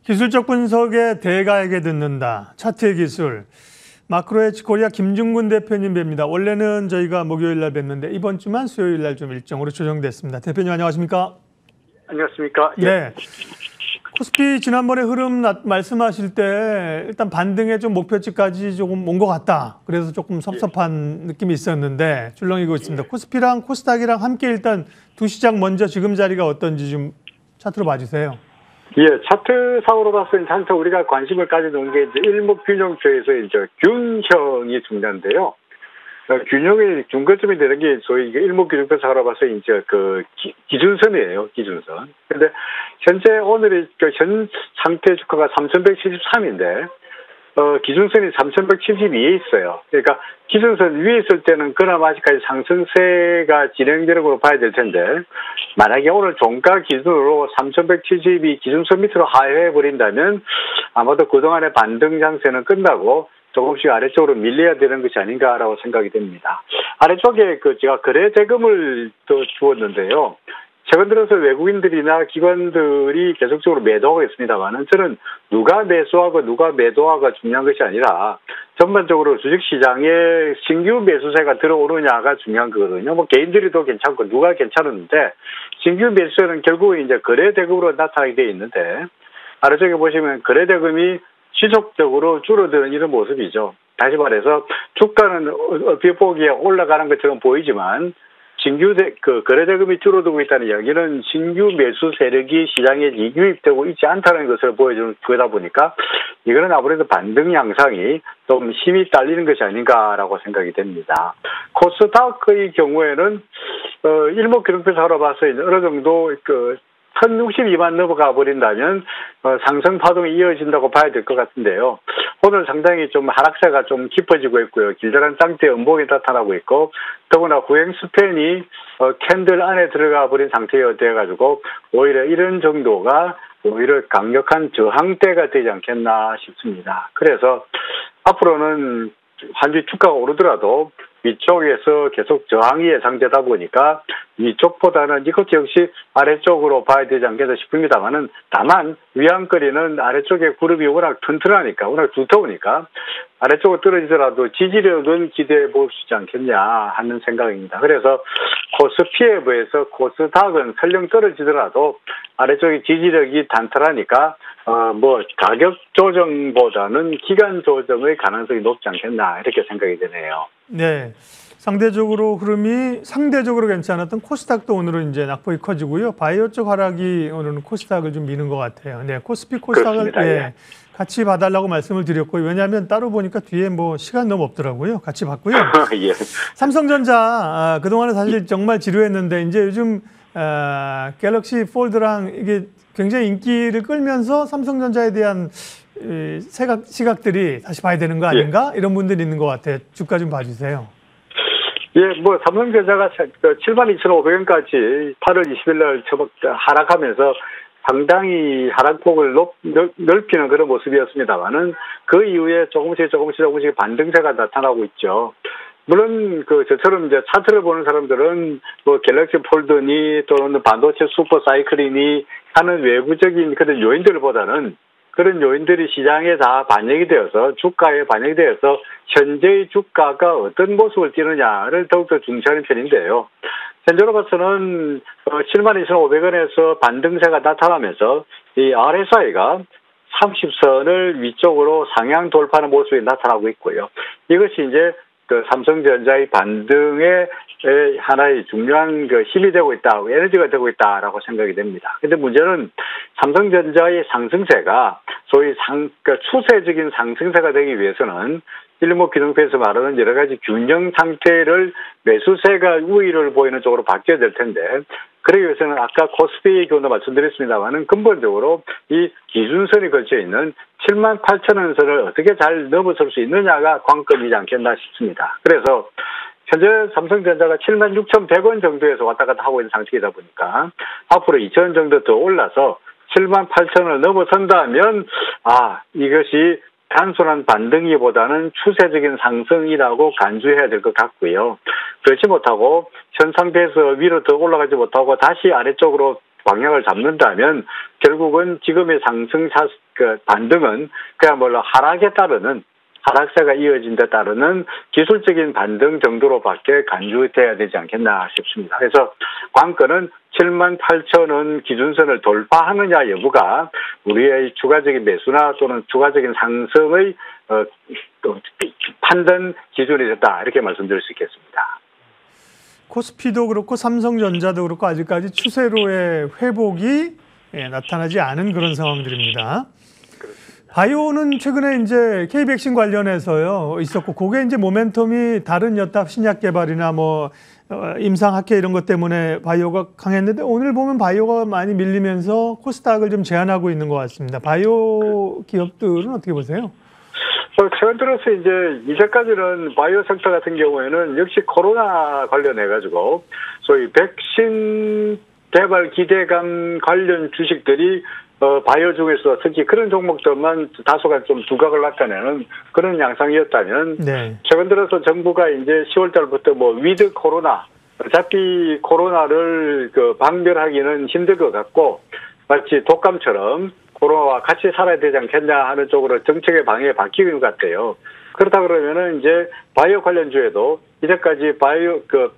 기술적 분석에 대가에게 듣는다. 차트의 기술. 마크로에치 코리아 김중근 대표님 뵙니다. 원래는 저희가 목요일 날 뵙는데 이번 주만 수요일 날 좀 일정으로 조정됐습니다. 대표님 안녕하십니까? 안녕하십니까? 예. 네. 코스피 지난번에 흐름 말씀하실 때 일단 반등의 좀 목표치까지 조금 온 것 같다. 그래서 조금 섭섭한 느낌이 있었는데 출렁이고 있습니다. 코스피랑 코스닥이랑 함께 일단 두 시장 먼저 지금 자리가 어떤지 좀 차트로 봐주세요. 예, 차트상으로 봤을 때 항상 우리가 관심을 가지는 게 이제 일목균형표에서 이제 균형이 중요한데요. 균형의 중간점이 되는 게 소위 일목균형표상으로 봐서 이제 그 기준선이에요, 기준선. 근데 현재 오늘의 현 상태 주가가 3,173인데, 기준선이 3,172에 있어요. 그러니까 기준선 위에 있을 때는 그나마 아직까지 상승세가 진행되는 걸로 봐야 될 텐데, 만약에 오늘 종가 기준으로 3,172 기준선 밑으로 하회해버린다면 아마도 그동안의 반등 장세는 끝나고 조금씩 아래쪽으로 밀려야 되는 것이 아닌가라고 생각이 됩니다. 아래쪽에 제가 거래 대금을 또 주었는데요. 최근 들어서 외국인들이나 기관들이 계속적으로 매도하고 있습니다만은 저는 누가 매수하고 누가 매도하고가 중요한 것이 아니라 전반적으로 주식시장에 신규 매수세가 들어오느냐가 중요한 거거든요. 뭐 개인들이도 괜찮고 누가 괜찮은데 신규 매수세는 결국은 이제 거래 대금으로 나타나게 돼 있는데 아래쪽에 보시면 거래 대금이 지속적으로 줄어드는 이런 모습이죠. 다시 말해서 주가는 어떻게 보기에 올라가는 것처럼 보이지만 신규 거래 대금이 줄어들고 있다는 이야기는 신규 매수 세력이 시장에 유입되고 있지 않다는 것을 보여주는 거다 보니까 이거는 아무래도 반등 양상이 좀 힘이 딸리는 것이 아닌가라고 생각이 됩니다. 코스닥의 경우에는 일목균형표상으로 봐서 어느 정도 1062만 넘어가 버린다면 상승 파동이 이어진다고 봐야 될 것 같은데요. 오늘 상당히 좀 하락세가 좀 깊어지고 있고요. 길다란 상태의 음봉이 나타나고 있고 더구나 후행 스팬이 캔들 안에 들어가 버린 상태가 되어가지고 오히려 이런 정도가 오히려 강력한 저항대가 되지 않겠나 싶습니다. 그래서 앞으로는 한주 주가가 오르더라도 위쪽에서 계속 저항이 예상되다 보니까 위쪽보다는 이것 역시 아래쪽으로 봐야 되지 않겠나 싶습니다만은 다만 위안거리는 아래쪽에 그룹이 워낙 튼튼하니까 워낙 두터우니까 아래쪽으로 떨어지더라도 지지력은 기대해 볼 수 있지 않겠냐 하는 생각입니다. 그래서 코스피에 비해서 코스닥은 설령 떨어지더라도 아래쪽에 지지력이 단단하니까 가격 조정보다는 기간 조정의 가능성이 높지 않겠나 이렇게 생각이 되네요. 네, 상대적으로 흐름이 상대적으로 괜찮았던 코스닥도 오늘은 이제 낙폭이 커지고요. 바이오 쪽 하락이 오늘은 코스닥을 좀 미는 것 같아요. 네, 코스피 코스닥을 예, 같이 봐달라고 말씀을 드렸고요. 왜냐하면 따로 보니까 뒤에 시간 너무 없더라고요. 같이 봤고요. 예. 삼성전자 그동안은 사실 정말 지루했는데 이제 요즘 갤럭시 폴드랑 이게 굉장히 인기를 끌면서 삼성전자에 대한 시각들이 다시 봐야 되는 거 아닌가? 예. 이런 분들이 있는 것 같아요. 주가 좀 봐주세요. 예, 삼성전자가 72,500원까지 8월 20일 날 하락하면서 상당히 하락폭을 넓히는 그런 모습이었습니다만은 그 이후에 조금씩 반등세가 나타나고 있죠. 물론 저처럼 이제 차트를 보는 사람들은 갤럭시 폴드니 또는 반도체 슈퍼 사이클이니 하는 외부적인 그런 요인들보다는 그런 요인들이 시장에 다 반영이 되어서 주가에 반영이 되어서 현재의 주가가 어떤 모습을 띠느냐를 더욱더 중시하는 편인데요. 현재로 봐서는 72,500원에서 반등세가 나타나면서 이 RSI가 30선을 위쪽으로 상향 돌파하는 모습이 나타나고 있고요. 이것이 이제 삼성전자의 반등의 하나의 중요한 힘이 되고 있다, 에너지가 되고 있다라고 생각이 됩니다. 근데 문제는 삼성전자의 상승세가 소위 추세적인 상승세가 되기 위해서는 일목균형표에서 말하는 여러 가지 균형 상태를 매수세가 우위를 보이는 쪽으로 바뀌어야 될 텐데 그러기 위해서는 아까 코스피의 경우도 말씀드렸습니다만은 근본적으로 이 기준선이 걸쳐 있는 78,000원 선을 어떻게 잘 넘어설 수 있느냐가 관건이지 않겠나 싶습니다. 그래서 현재 삼성전자가 76,100원 정도에서 왔다 갔다 하고 있는 상태이다 보니까 앞으로 2,000원 정도 더 올라서 78,000원을 넘어선다면 이것이 단순한 반등이보다는 추세적인 상승이라고 간주해야 될 것 같고요. 그렇지 못하고 현 상태에서 위로 더 올라가지 못하고 다시 아래쪽으로 방향을 잡는다면 결국은 지금의 상승 그 반등은 그야말로 하락에 따르는 하락세가 이어진 데 따르는 기술적인 반등 정도로밖에 간주돼야 되지 않겠나 싶습니다. 그래서 관건은 78,000원 기준선을 돌파하느냐 여부가 우리의 추가적인 매수나 또는 추가적인 상승의 판단 기준이 됐다 이렇게 말씀드릴 수 있겠습니다. 코스피도 그렇고 삼성전자도 그렇고 아직까지 추세로의 회복이 나타나지 않은 그런 상황들입니다. 바이오는 최근에 이제 K백신 관련해서요 있었고, 그게 이제 모멘텀이 다른 여타 신약 개발이나 뭐 임상학회 이런 것 때문에 바이오가 강했는데, 오늘 보면 바이오가 많이 밀리면서 코스닥을 좀 제한하고 있는 것 같습니다. 바이오 기업들은 어떻게 보세요? 최근 들어서 이제까지는 바이오 섹터 같은 경우에는 역시 코로나 관련해가지고 소위 백신 개발 기대감 관련 주식들이 바이오 중에서 특히 그런 종목들만 다소간 좀 두각을 나타내는 그런 양상이었다면, 네. 최근 들어서 정부가 이제 10월 달부터 뭐 위드 코로나, 어차피 코로나를 방별하기는 힘들 것 같고 마치 독감처럼 코로나와 같이 살아야 되지 않겠냐 하는 쪽으로 정책의 방향이 바뀌는 것 같아요. 그렇다 그러면은 이제 바이오 관련주에도 이제까지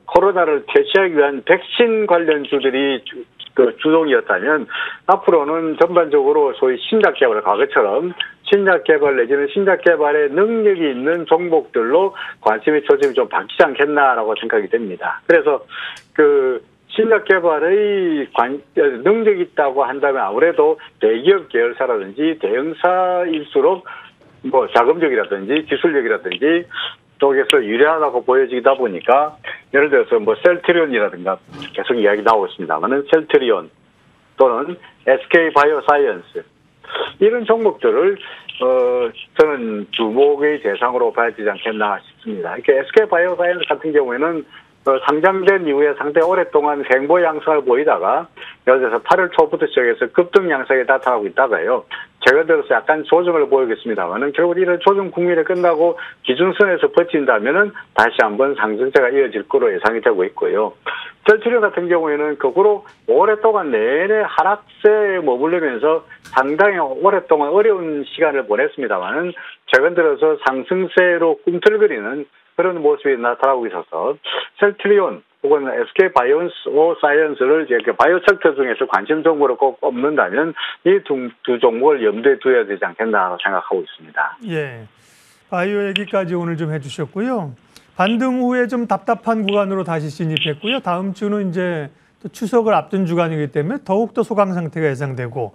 코로나를 퇴치하기 위한 백신 관련주들이 주동이었다면, 앞으로는 전반적으로 소위 신약 개발, 과거처럼 신약 개발 내지는 신약 개발에 능력이 있는 종목들로 관심의 초점이 좀 바뀌지 않겠나라고 생각이 됩니다. 그래서 신약 개발의 능력이 있다고 한다면 아무래도 대기업 계열사라든지 대형사일수록 뭐 자금력이라든지 기술력이라든지 쪽에서 유리하다고 보여지다 보니까, 예를 들어서 뭐 셀트리온이라든가 계속 이야기 나오고 있습니다만은 셀트리온 또는 SK 바이오사이언스 이런 종목들을 저는 주목의 대상으로 봐야 되지 않겠나 싶습니다. 이렇게 SK 바이오사이언스 같은 경우에는 상장된 이후에 상당히 오랫동안 횡보 양상을 보이다가 예를 들어서 8월 초부터 시작해서 급등 양상이 나타나고 있다가요, 최근 들어서 약간 조정을 보이겠습니다만은 결국 이런 조정 국면이 끝나고 기준선에서 버틴다면은 다시 한번 상승세가 이어질 거로 예상이 되고 있고요. 셀트리온 같은 경우에는 거꾸로 오랫동안 내내 하락세에 머무르면서 상당히 오랫동안 어려운 시간을 보냈습니다만은 최근 들어서 상승세로 꿈틀거리는 그런 모습이 나타나고 있어서 셀트리온 혹은 SK 바이오사이언스를 바이오 섹터 중에서 관심 종목으로 꼭 꼽는다면 이 두 종목을 염두에 두어야 되지 않겠나 생각하고 있습니다. 예, 바이오 얘기까지 오늘 좀 해주셨고요. 반등 후에 좀 답답한 구간으로 다시 진입했고요. 다음 주는 이제 또 추석을 앞둔 주간이기 때문에 더욱더 소강 상태가 예상되고,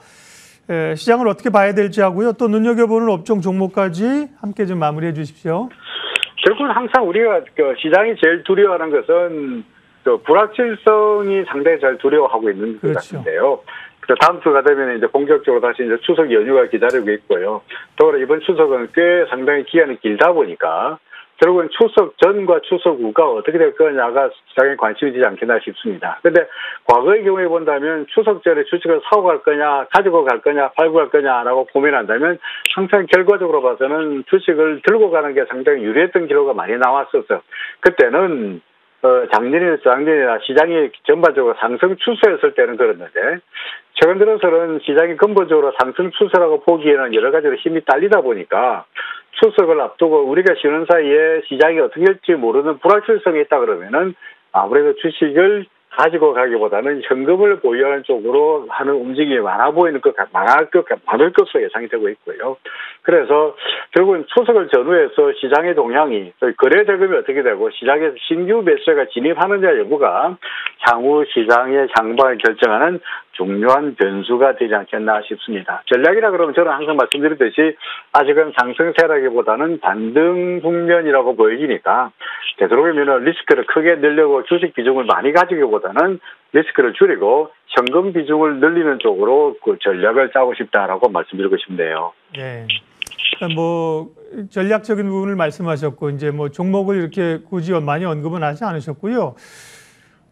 시장을 어떻게 봐야 될지 하고요. 또 눈여겨보는 업종 종목까지 함께 좀 마무리해 주십시오. 결국은 항상 우리가 시장이 제일 두려워하는 것은 불확실성이 상당히 잘 두려워하고 있는 것 같은데요. 다음 주가 되면 이제 본격적으로 다시 이제 추석 연휴가 기다리고 있고요. 또 이번 추석은 꽤 상당히 기간이 길다 보니까 결국은 추석 전과 추석 후가 어떻게 될 거냐가 시장에 관심이 되지 않겠나 싶습니다. 그런데 과거의 경우에 본다면 추석 전에 주식을 사고 갈 거냐, 가지고 갈 거냐, 팔고 갈 거냐라고 고민한다면 항상 결과적으로 봐서는 주식을 들고 가는 게 상당히 유리했던 기록가 많이 나왔었어요. 그때는 작년이나 시장이 전반적으로 상승 추세였을 때는 그랬는데, 최근 들어서는 시장이 근본적으로 상승 추세라고 보기에는 여러 가지로 힘이 딸리다 보니까 추석을 앞두고 우리가 쉬는 사이에 시장이 어떻게 될지 모르는 불확실성이 있다 그러면은 아무래도 주식을 가지고 가기보다는 현금을 보유하는 쪽으로 하는 움직임이 많을 것으로 예상이 되고 있고요. 그래서 결국은 추석을 전후해서 시장의 동향이, 거래 대금이 어떻게 되고 시장에서 신규 매수가 진입하느냐 여부가 향후 시장의 향방을 결정하는 중요한 변수가 되지 않겠나 싶습니다. 전략이라 그러면 저는 항상 말씀드렸듯이 아직은 상승세라기보다는 반등 국면이라고 보여지니까 되도록이면 리스크를 크게 늘려고 주식 비중을 많이 가지기보다는 리스크를 줄이고 현금 비중을 늘리는 쪽으로 그 전략을 짜고 싶다라고 말씀드리고 싶네요. 네. 뭐 전략적인 부분을 말씀하셨고, 이제 뭐 종목을 이렇게 굳이 많이 언급은 하지 않으셨고요.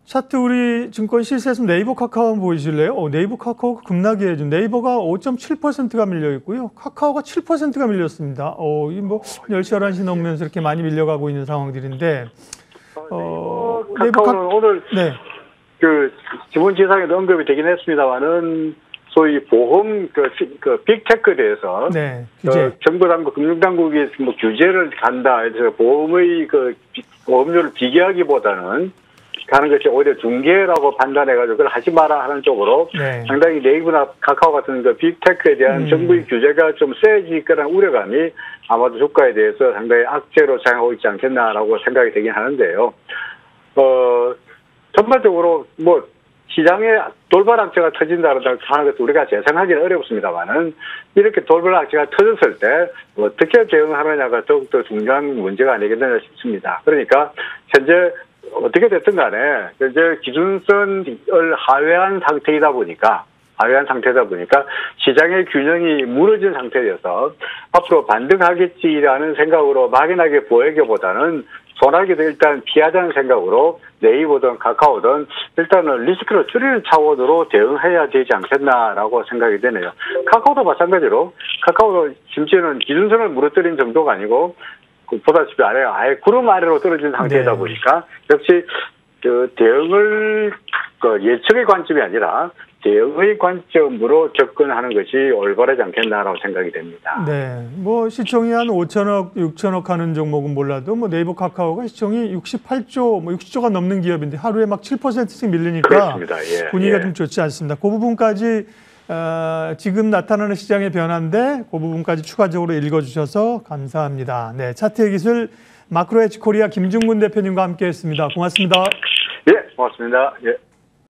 차트 우리 증권 실세에서 네이버 카카오 한번 보이실래요? 네이버 카카오가 급락이에요. 지금 네이버가 5.7%가 밀려 있고요. 카카오가 7%가 밀렸습니다. 이 뭐 10시, 11시 넘으면서 이렇게 많이 밀려가고 있는 상황들인데, 카카오는 오늘 네. 지문 지상에도 언급이 되긴 했습니다만은 소위 보험 그 빅테크에 대해서 네, 규제. 정부 당국, 금융 당국이 뭐 규제를 간다 해서 보험의 그 보험료를 비교하기보다는 가는 것이 오히려 중개라고 판단해가지고 그걸 하지 마라 하는 쪽으로 네. 상당히 네이버나 카카오 같은 그 빅테크에 대한 정부의 규제가 좀 세질 거라는 우려감이 아마도 주가에 대해서 상당히 악재로 작용하고 있지 않겠나라고 생각이 되긴 하는데요. 전반적으로 뭐 시장에 돌발 악재가 터진다는 하는 것도 우리가 예상하기는 어렵습니다만은 이렇게 돌발 악재가 터졌을 때 어떻게 대응하느냐가 더욱더 중요한 문제가 아니겠느냐 싶습니다. 그러니까 현재 어떻게 됐든 간에 현재 기준선을 하회한 상태다 보니까 시장의 균형이 무너진 상태여서 앞으로 반등하겠지라는 생각으로 막연하게 보이기보다는 소나기도 일단 피하자는 생각으로 네이버든 카카오든 일단은 리스크를 줄이는 차원으로 대응해야 되지 않겠나라고 생각이 되네요. 카카오도 마찬가지로 카카오도 심지어는 기준선을 무너뜨린 정도가 아니고 보다시피 아예 구름 아래로 떨어진 상태이다 네. 보니까 역시 그 대응을 예측의 관점이 아니라 대응의 관점으로 접근하는 것이 올바르지 않겠나라고 생각이 됩니다. 네, 뭐 시총이 한 5천억, 6천억 하는 종목은 몰라도 뭐 네이버 카카오가 시총이 68조, 뭐 60조가 넘는 기업인데 하루에 막 7%씩 밀리니까 그렇습니다. 예, 분위기가 좀 좋지 않습니다. 그 부분까지 지금 나타나는 시장의 변화인데 그 부분까지 추가적으로 읽어주셔서 감사합니다. 네, 차트의 기술 마크로에치 코리아 김중근 대표님과 함께했습니다. 고맙습니다. 예, 고맙습니다. 예.